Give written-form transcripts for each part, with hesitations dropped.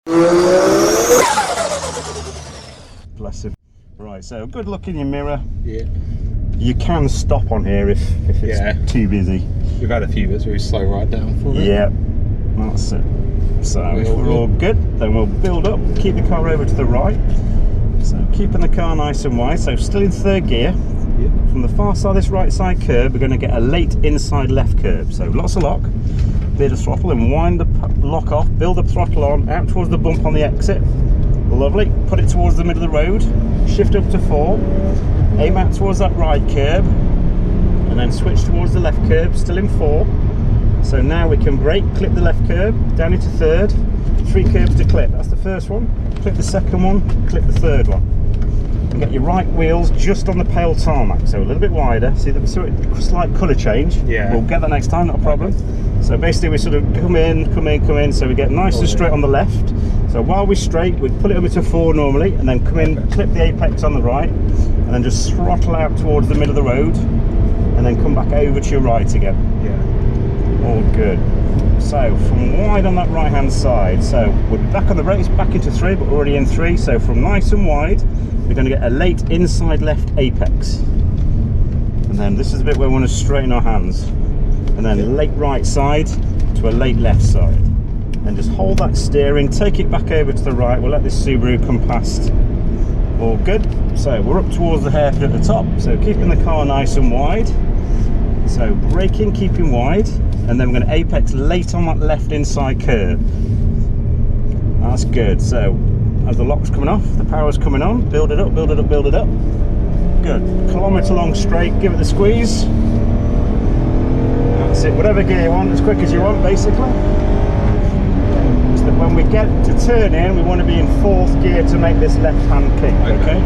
Bless him. Right, so good look in your mirror. Yeah. You can stop on here if it's too busy. We've had a few bits where we slow right down for it. Yeah, that's it. So if we're all good, then we'll build up, keep the car over to the right. So keeping the car nice and wide, so still in third gear. Yep. From the far side of this right side curb, we're going to get a late inside left curb. So lots of lock, bit of throttle, and wind the lock off, build the throttle on, out towards the bump on the exit. Lovely, put it towards the middle of the road, shift up to 4, aim out towards that right curb, and then switch towards the left curb, still in 4. So now we can brake, clip the left curb, down into third, 3 curbs to clip. That's the first one. Clip the second one, clip the third one. And get your right wheels just on the pale tarmac, so a little bit wider. See that slight colour change? Yeah. We'll get that next time, not a problem. So basically we sort of come in, so we get nice and straight on the left. So while we're straight, we pull it over to 4 normally, and then come in, clip the apex on the right, and then just throttle out towards the middle of the road, and then come back over to your right again. Yeah. All good. So from wide on that right hand side, so we'll be back on the brakes, back into 3, but we're already in 3. So from nice and wide, we're going to get a late inside left apex. And then this is the bit where we want to straighten our hands. And then late right side to a late left side. And just hold that steering, take it back over to the right. We'll let this Subaru come past. All good. So we're up towards the hairpin at the top. So keeping the car nice and wide. So braking, keeping wide. And then we're going to apex late on that left inside curb. That's good. So as the lock's coming off, the power's coming on. Build it up, build it up, build it up. Good. Kilometre long straight, give it the squeeze. That's it. Whatever gear you want, as quick as you want, basically. So that when we get to turn in, we want to be in 4th gear to make this left hand kick, okay?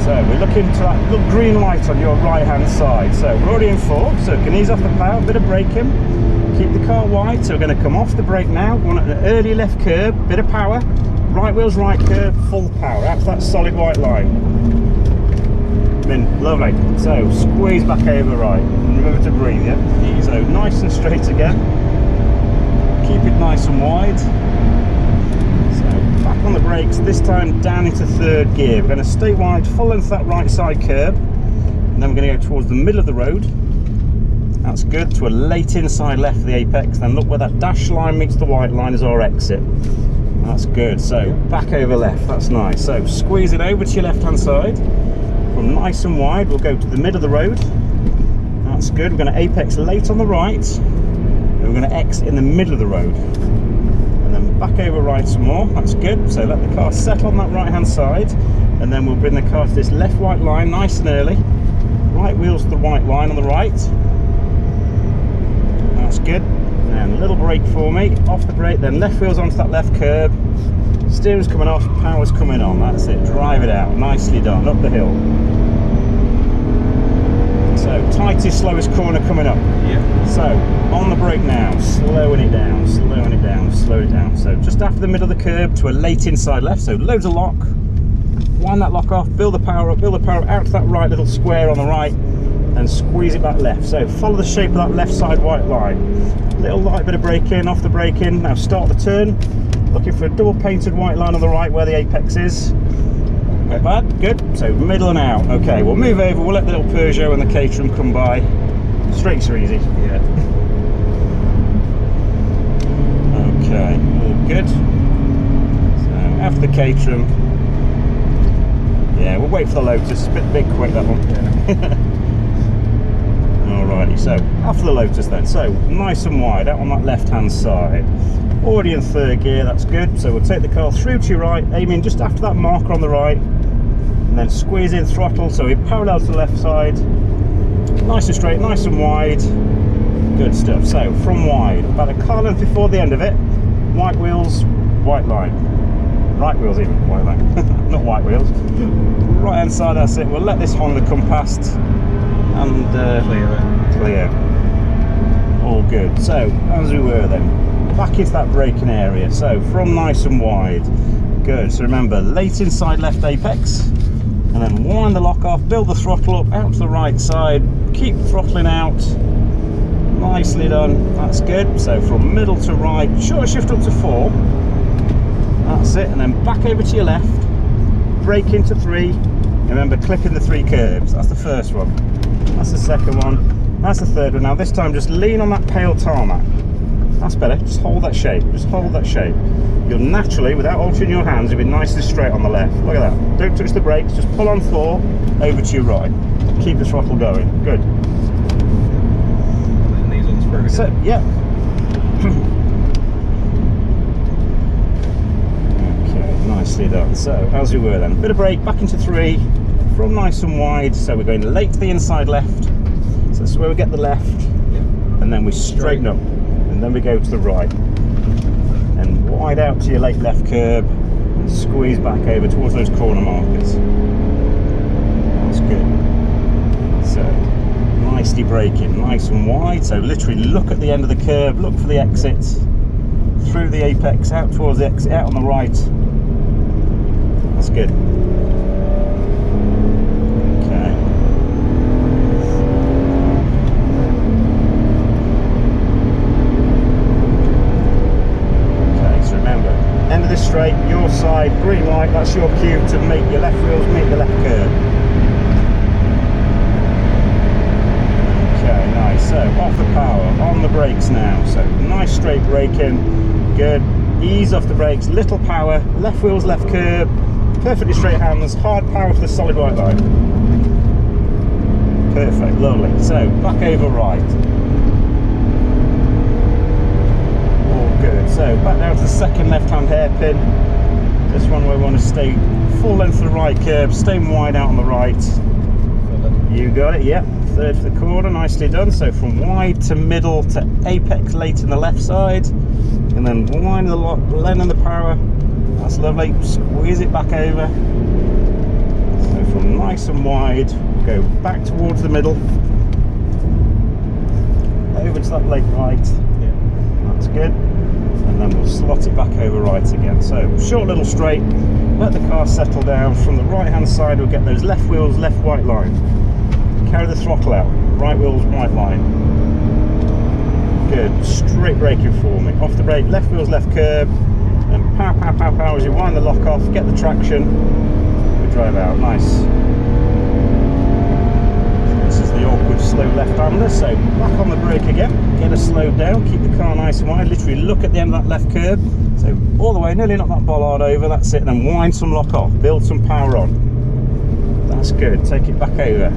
So we're looking to that little green light on your right hand side. So we're already in 4th, so we can ease off the power, bit of braking, keep the car wide. So we're going to come off the brake now, we want an early left curb, bit of power, right wheels right curb, full power, out to that solid white line. Lovely. So squeeze back over right, and remember to breathe, yeah? So nice and straight again, keep it nice and wide. Back on the brakes, this time down into 3rd gear. We're going to stay wide, full length that right side curb, and then we're going to go towards the middle of the road. That's good, to a late inside left of the apex. Then look where that dashed line meets the white line is our exit. That's good. So back over left, that's nice. So squeeze it over to your left hand side. From nice and wide, we'll go to the middle of the road. That's good. We're going to apex late on the right, and we're going to exit in the middle of the road. Back over right some more, that's good. So let the car settle on that right hand side, and then we'll bring the car to this left white line nice and early. Right wheels to the white line on the right. That's good. And a little brake for me, off the brake, then left wheels onto that left curb. Steering's coming off, power's coming on, that's it. Drive it out, nicely done, up the hill. So tightest, slowest corner coming up. Yeah. So on the brake now, slowing it down, slowing it down, slow it down. So just after the middle of the curb to a late inside left. So loads of lock. Wind that lock off, build the power up, build the power out to that right little square on the right, and squeeze it back left. So follow the shape of that left side white line. Little light bit of brake in, off the brake in. Now start the turn. Looking for a double painted white line on the right where the apex is. Not bad, good. So middle and out. Okay, we'll move over, we'll let the little Peugeot and the Caterham come by. Straights are easy. Yeah. Okay, all good. So after the Caterham, yeah, we'll wait for the Lotus. A bit quick, that one. Yeah. Alrighty, so after the Lotus then. So nice and wide, out on that left hand side. Already in 3rd gear, that's good. So we'll take the car through to your right, aiming just after that marker on the right, and then squeeze in throttle, so we're parallel to the left side. Nice and straight, nice and wide. Good stuff. So from wide, about a car length before the end of it, white wheels, white line. Right wheels even, white line. Not white wheels. Right hand side, that's it. We'll let this Honda come past and clear. All good. So as we were then, back into that braking area. So from nice and wide, good. So remember, late inside left apex, and then wind the lock off, build the throttle up, out to the right side, keep throttling out, nicely done, that's good. So from middle to right, short shift up to 4, that's it, and then back over to your left, brake into 3, remember clipping the 3 curbs. That's the first one, that's the second one, that's the third one. Now this time just lean on that pale tarmac, that's better, just hold that shape, just hold that shape. You'll naturally, without altering your hands, you'll be nice and straight on the left. Look at that, don't touch the brakes, just pull on 4, over to your right, keep the throttle going, good. And these ones for So, yeah. Okay, nicely done. So, as we were then, bit of brake, back into 3, from nice and wide, so we're going late to the inside left, so that's where we get the left, and then we straighten up, and then we go to the right, and wide out to your late left curb, and squeeze back over towards those corner markers. That's good. So, nicely braking, nice and wide, so literally look at the end of the curb, look for the exit, through the apex, out towards the exit, out on the right. That's good. Okay. Okay, so remember, end of the straight, your side, green light, that's your cue to make your left wheels meet the left curb. Okay, nice. So off the power, on the brakes now. So nice straight braking, good. Ease off the brakes, little power, left wheels, left curb, perfectly straight hands, hard power for the solid white line. Perfect, lovely. So back over right. All good. So back down to the second left-hand hairpin. This one we want to stay full length of the right curb, staying wide out on the right. You got it, yep. Third for the corner, nicely done. So from wide to middle to apex late in the left side, and then wind the lock, lending the power. That's lovely. Squeeze it back over. So from nice and wide, go back towards the middle, over to that late right. That's good. And then we'll slot it back over right again. So short little straight. Let the car settle down. From the right hand side, we'll get those left wheels, left white line. Carry the throttle out, right wheels, white line. Good, straight braking for me. Off the brake, left wheels, left curb, and pow, pow, pow, pow as you wind the lock off, get the traction, we drive out, nice. This is the awkward slow left-hander, so back on the brake again, get her slowed down, keep the car nice and wide, literally look at the end of that left curb, so all the way, nearly knock that bollard over, that's it, then wind some lock off, build some power on. That's good, take it back over.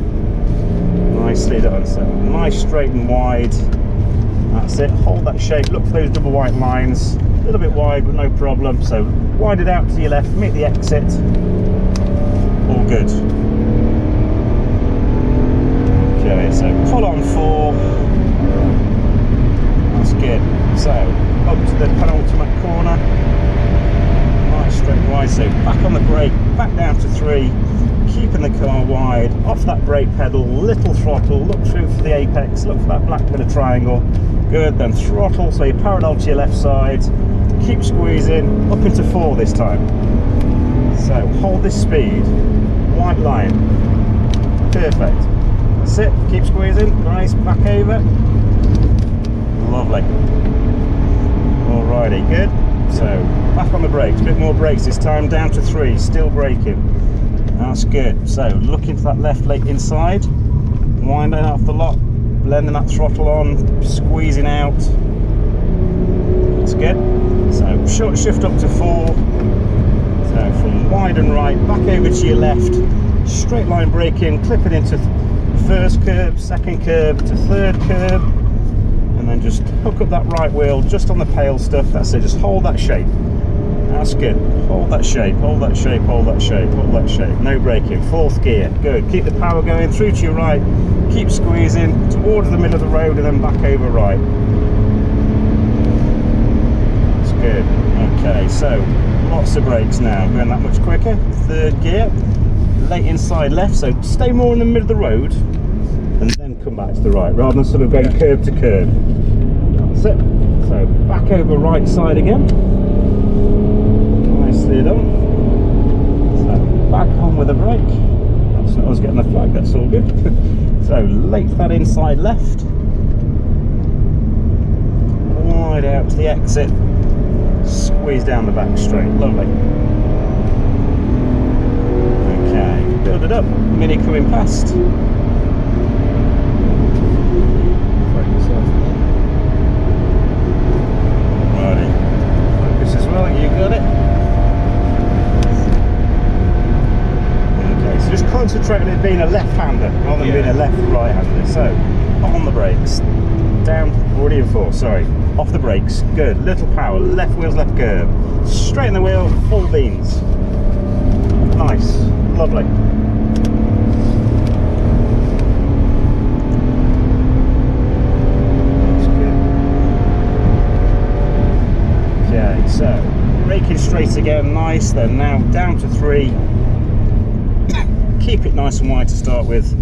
Nicely done, so nice straight and wide, that's it, hold that shape, look for those double white lines, a little bit wide but no problem, so wide it out to your left, meet the exit, all good. Okay, so pull on 4, that's good, so up to the penultimate corner, nice straight and wide, so back on the brake, back down to 3, keeping the car wide, off that brake pedal, little throttle, look through for the apex, look for that black bit of triangle, good, then throttle, so you're parallel to your left side, keep squeezing, up into 4 this time, so hold this speed, white line, perfect, that's it, keep squeezing, nice, back over, lovely, alrighty, good, so back on the brakes, a bit more brakes this time, down to 3, still braking. That's good. So looking for that left late inside, winding off the lock, blending that throttle on, squeezing out. That's good. So short shift up to 4. So from wide and right, back over to your left, straight line braking, clipping into first curb, second curb to third curb, and then just hook up that right wheel just on the pale stuff. That's it. Just hold that shape. That's good. Hold that shape, hold that shape, hold that shape, hold that shape. No braking. 4th gear. Good. Keep the power going through to your right. Keep squeezing towards the middle of the road and then back over right. That's good. Okay, so lots of brakes now. Going that much quicker. 3rd gear. Late inside left, so stay more in the middle of the road and then come back to the right rather than sort of going curb to curb. That's it. So back over right side again. Nicely done. So back on with the brake. That's not us getting the flag, that's all good. So late that inside left. wide out to the exit, squeeze down the back straight, lovely. Okay, build it up, Mini coming past. Righty, focus as well, you got it. Okay, so just concentrate on it being a left-hander rather than being a left-right-hander. So, on the brakes, down, already in 4, sorry. Off the brakes, good, little power, left wheels, left curb. Straighten the wheel, full beans. Nice, lovely. That's good. Okay, so, braking straight again, nice, then now down to 3. Keep it nice and wide to start with.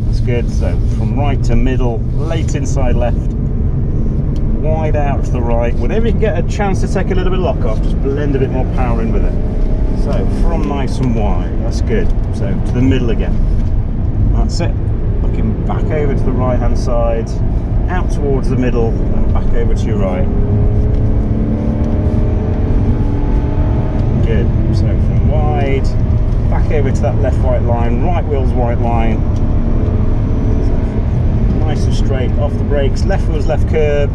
That's good. So from right to middle, late inside left, wide out to the right. Whenever you get a chance to take a little bit of lock off, just blend a bit more power in with it. So from nice and wide, that's good. So to the middle again. That's it. Looking back over to the right hand side, out towards the middle, and back over to your right. Good. So from wide, back over to that left white line, right wheel's white line. Nice and straight, off the brakes, left wheel's left curb,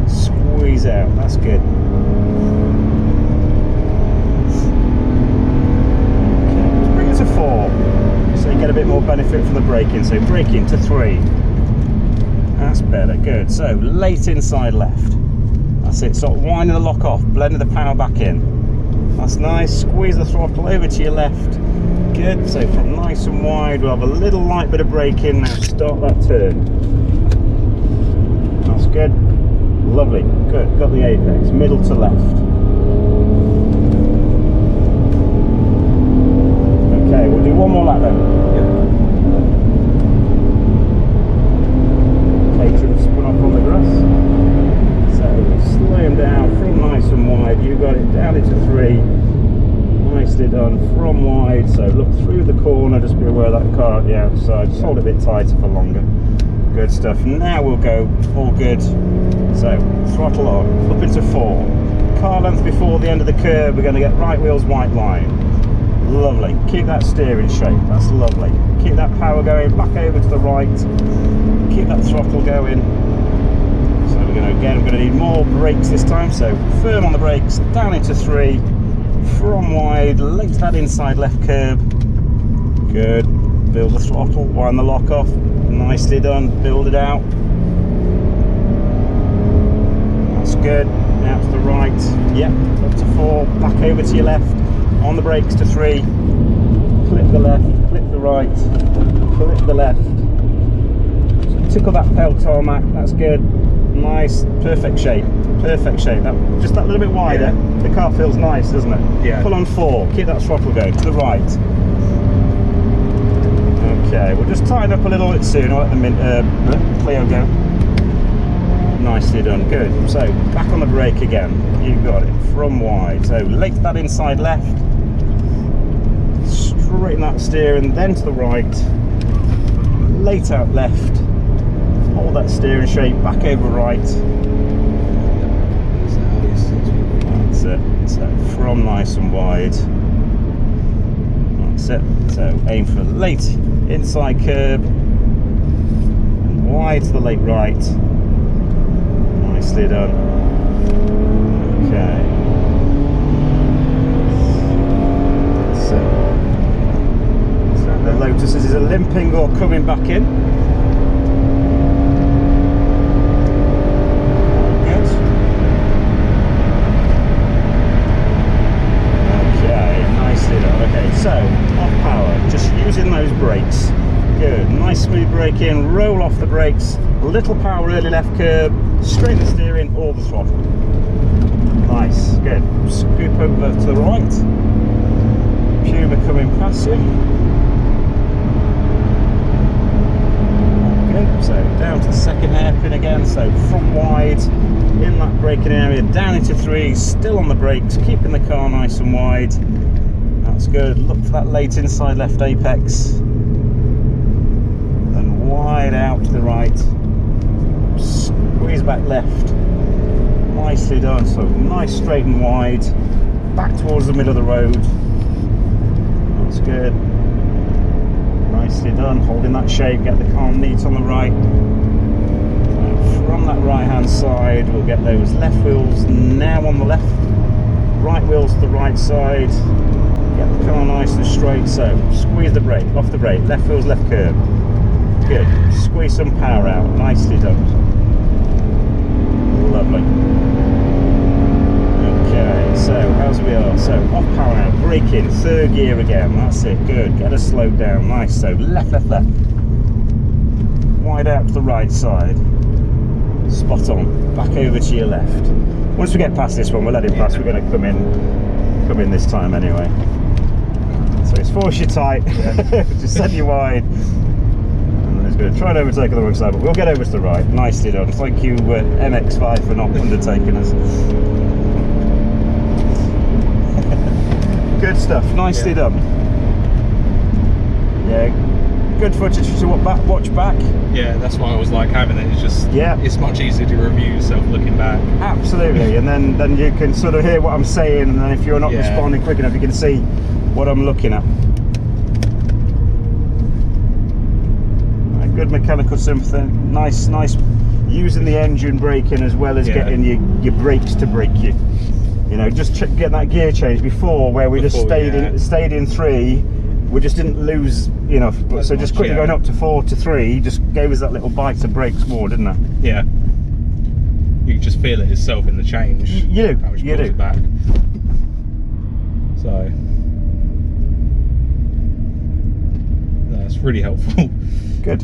squeeze out, that's good. Okay, let's bring it to 4, so you get a bit more benefit from the braking, so braking to 3. That's better, good. So late inside left, that's it, start winding the lock off, blending the power back in. That's nice, squeeze the throttle over to your left. Good, so from nice and wide, we'll have a little light bit of braking. Now start that turn. That's good, lovely, good, got the apex, middle to left. Okay, we'll do one more lap then. Caterham spun off on the grass. So slow him down from nice and wide, you got it, down into 3. Nicely done from wide, so look through the corner, just be aware of that car at the outside, just hold it a bit tighter for longer. Good stuff. Now we'll go all good. So throttle on, up into 4. Car length before the end of the curb, we're going to get right wheels white line. Lovely. Keep that steering shape, that's lovely. Keep that power going, back over to the right. Keep that throttle going. So we're going to need more brakes this time, so firm on the brakes, down into 3. From wide, late that inside left curb. Good. Build the throttle, wind the lock off. Nicely done. Build it out. That's good. Now to the right. Yep. Up to 4. Back over to your left. On the brakes to 3. Clip the left. Clip the right. Clip the left. Tickle that pedal tarmac. That's good. Nice. Perfect shape. Perfect shape. Just that little bit wider. Yeah. The car feels nice, doesn't it? Yeah. Pull on 4. Keep that throttle going to the right. Okay, we'll just tighten up a little bit soon. I'll let the Clio go. Nicely done. Good. So back on the brake again. You got it. From wide. So late that inside left. Straighten that steering, then to the right. Late out left. Hold that steering shape. Back over right. That's it. So from nice and wide. That's it. So aim for late inside curb and wide to the late right. Nicely done. Okay. So the Lotus is either limping or coming back in. So, off power, just using those brakes. Good, nice smooth brake in, roll off the brakes, little power early left curb, straighten the steering, all the throttle. Nice, good. Scoop over to the right. Puma coming past you. Good, so down to the second hairpin again, so front wide, in that braking area, down into 3, still on the brakes, keeping the car nice and wide. That's good. Look for that late inside left apex. Then wide out to the right. Squeeze back left. Nice nicely done. So nice, straight and wide, back towards the middle of the road. That's good. Nicely done, holding that shape, get the car neat on the right. And from that right hand side, we'll get those left wheels now on the left, right wheels to the right side. Get the car nice and straight, so squeeze the brake, off the brake, left wheels, left curb. Good, squeeze some power out, nicely done. Lovely. Okay, so as we are, so off power out, braking, third gear again, that's it, good. Get us slowed down, nice, so left, left, left. Wide out to the right side. Spot on, back over to your left. Once we get past this one, we'll let it pass, we're going to come in this time anyway. So it's force you tight, just set you wide. And it's going to try and overtake on the wrong side, but we'll get over to the right. Nicely done. Thank you, MX5, for not undertaking us. Good stuff. Nicely done. Yeah, good footage to watch back. Yeah, that's why I was like having it. It's just, yeah, it's much easier to review yourself looking back. Absolutely, and then you can sort of hear what I'm saying, and then if you're not responding quick enough, you can see what I'm looking at. Good mechanical sympathy, nice using the engine braking as well as getting your brakes to brake you. You know, just get that gear change before where we just stayed in 3, we just didn't lose enough. So just quickly going up to 4 to 3 just gave us that little bite to brakes more, didn't it? Yeah. You can just feel it itself in the change. You do. It back. So that's really helpful. Good.